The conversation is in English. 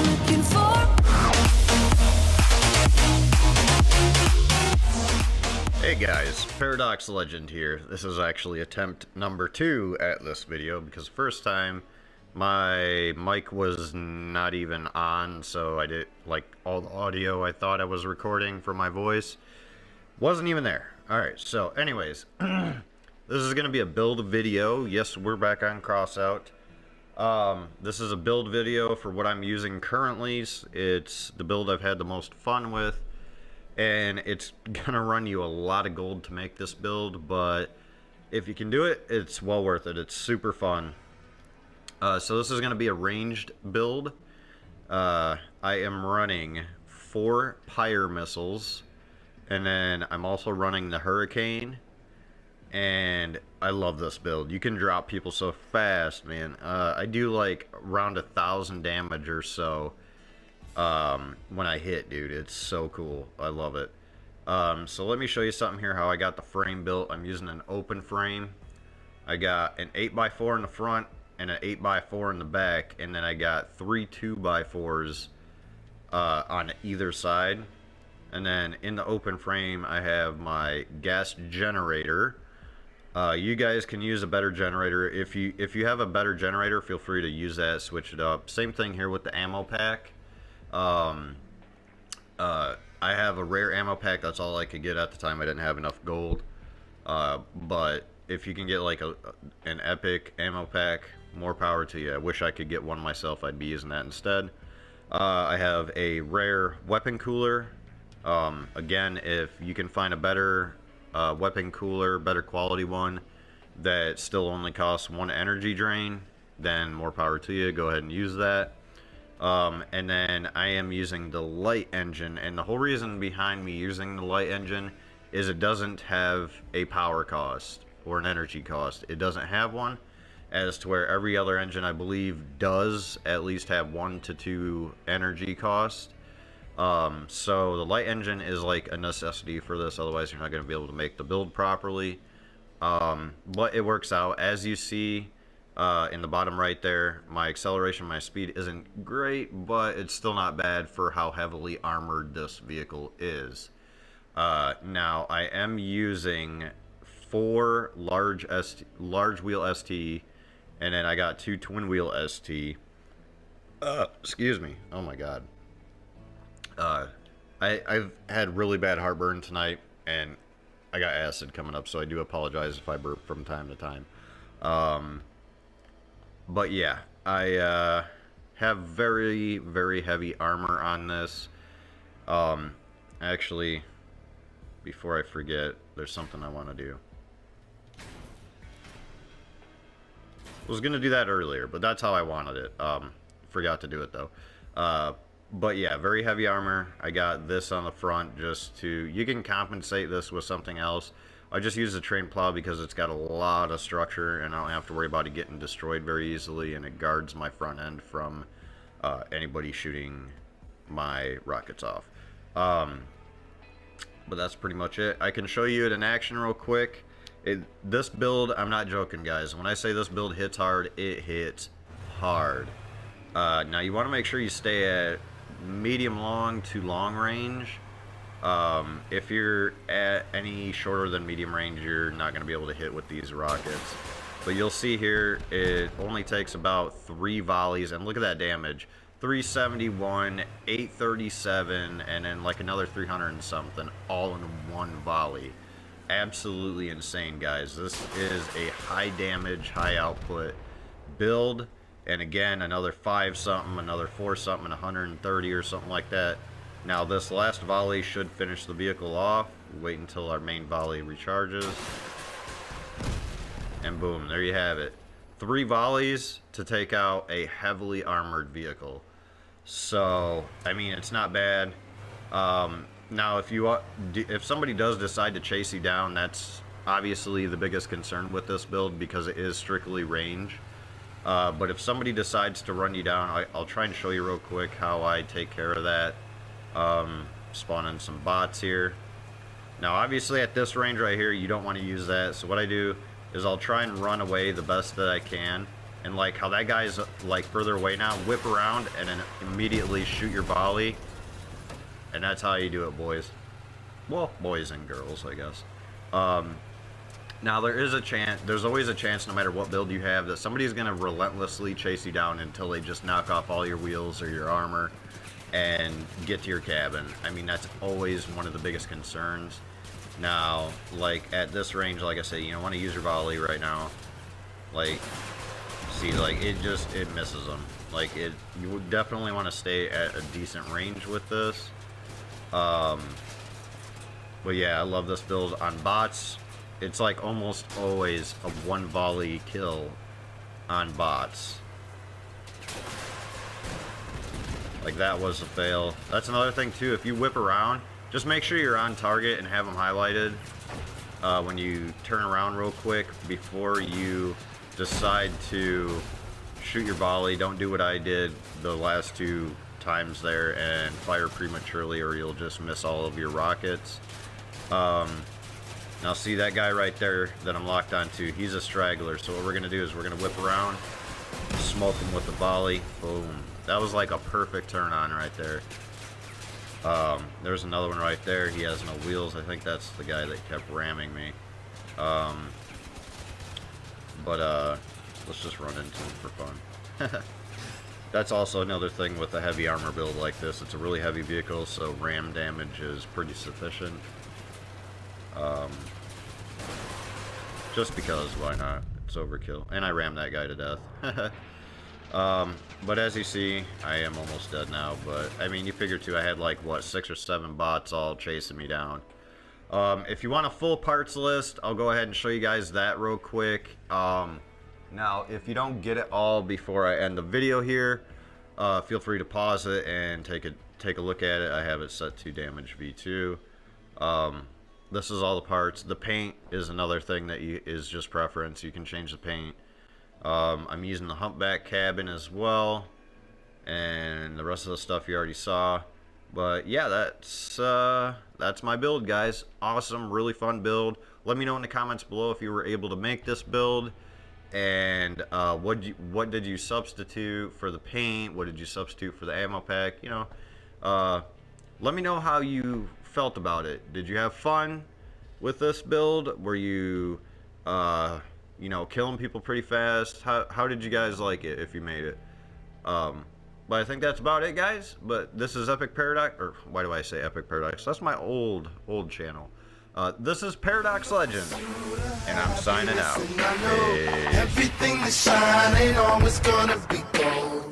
looking for. Hey guys, Paradox Legend here. This is actually attempt number 2 at this video because first time my mic was not even on, so I did like all the audio I thought I was recording for my voice wasn't even there. Alright, so anyways, this is going to be a build video. Yes, we're back on Crossout. This is a build video for what I'm using currently. It's the build I've had the most fun with, and it's gonna run you a lot of gold to make this build, but if you can do it, it's well worth it. It's super fun. So this is gonna be a ranged build. I am running 4 Pyre missiles, and then I'm also running the Hurricane, and I love this build. You can drop people so fast, man. I do like around 1,000 damage or so when I hit, dude. It's so cool. I love it. So let me show you something here, how I got the frame built. I'm using an open frame. I got an 8x4 in the front and an 8x4 in the back, and then I got 3 2x4s on either side. And then in the open frame I have my gas generator. You guys can use a better generator. If you have a better generator, feel free to use that, switch it up. Same thing here with the ammo pack. I have a rare ammo pack. That's all I could get at the time. I didn't have enough gold. But if you can get like an epic ammo pack, more power to you. I wish I could get one myself. I'd be using that instead. I have a rare weapon cooler. Again, if you can find a better weapon cooler, better quality one that still only costs 1 energy drain, then more power to you. Go ahead and use that. And then I am using the light engine, and the whole reason behind me using the light engine is it doesn't have a power cost or an energy cost. It doesn't have one, as to where every other engine I believe does at least have 1 to 2 energy cost. So the light engine is like a necessity for this, otherwise you're not going to be able to make the build properly. But it works out. As you see in the bottom right there, my acceleration, my speed isn't great, but it's still not bad for how heavily armored this vehicle is. Now I am using 4 large wheel ST, and then I got 2 twin wheel ST. Excuse me. Oh my god. I've had really bad heartburn tonight, and I got acid coming up, so I do apologize if I burp from time to time. But yeah, I have very, very heavy armor on this. Actually, before I forget, there's something I want to do. I was going to do that earlier, but that's how I wanted it. Forgot to do it, though. But yeah, very heavy armor. I got this on the front just to... You can compensate this with something else. I just use the train plow because it's got a lot of structure, and I don't have to worry about it getting destroyed very easily, and it guards my front end from anybody shooting my rockets off. But that's pretty much it. I can show you it in action real quick. This build, I'm not joking, guys. When I say this build hits hard, it hits hard. Now you want to make sure you stay at medium long to long range. If you're at any shorter than medium range, you're not going to be able to hit with these rockets. But you'll see here, it only takes about 3 volleys, and look at that damage. 371, 837, and then like another 300 and something, all in one volley. Absolutely insane, guys. This is a high damage, high output build. And again, another 5 something, another 4 something, 130 or something like that. Now this last volley should finish the vehicle off. Wait until our main volley recharges. And boom, there you have it. 3 volleys to take out a heavily armored vehicle. So, I mean, it's not bad. Now, if somebody does decide to chase you down, that's obviously the biggest concern with this build because it is strictly range. But if somebody decides to run you down, I'll try and show you real quick how I take care of that. Spawning some bots here. Now obviously at this range right here, you don't want to use that. So what I do is I'll try and run away the best that I can. and like how that guy's like further away now, whip around and then immediately shoot your volley, and that's how you do it, boys. Well, boys and girls, I guess. Now there is a chance, there's always a chance, no matter what build you have, that somebody's going to relentlessly chase you down until they just knock off all your wheels or your armor and get to your cabin. I mean, that's always one of the biggest concerns. Now, like at this range, like I said, you don't want to use your volley right now. Like, see, like it misses them. Like you would definitely want to stay at a decent range with this. But yeah, I love this build on bots. It's like almost always a one volley kill on bots. Like that was a fail. That's another thing too. If you whip around, just make sure you're on target and have them highlighted when you turn around real quick before you decide to shoot your volley. Don't do what I did the last 2 times there and fire prematurely, or you'll just miss all of your rockets. Now see that guy right there that I'm locked onto, he's a straggler, so what we're gonna do is we're gonna whip around, smoke him with the volley. Boom. That was like a perfect turn on right there. There's another one right there. He has no wheels. I think that's the guy that kept ramming me. Let's just run into him for fun. That's also another thing with a heavy armor build like this. It's a really heavy vehicle, so ram damage is pretty sufficient. Just because, why not? It's overkill. And I rammed that guy to death. But as you see, I am almost dead now. But, I mean, you figure too, I had like, what, 6 or 7 bots all chasing me down. If you want a full parts list, I'll go ahead and show you guys that real quick. Now, if you don't get it all before I end the video here, feel free to pause it and take a look at it. I have it set to damage V2. This is all the parts. The paint is another thing that is just preference. You can change the paint. I'm using the humpback cabin as well, and the rest of the stuff you already saw. But yeah, that's my build, guys. Awesome, really fun build. Let me know in the comments below if you were able to make this build, and what did you substitute for the paint? What did you substitute for the ammo pack? You know, let me know how you felt about it. Did you have fun with this build? Were you you know, killing people pretty fast? How did you guys like it if you made it? But I think that's about it, guys. But this is Epic Paradox, or why do I say Epic Paradox? That's my old channel. This is Paradox Legend, and I'm signing out. Everything that shine ain't always gonna be gold.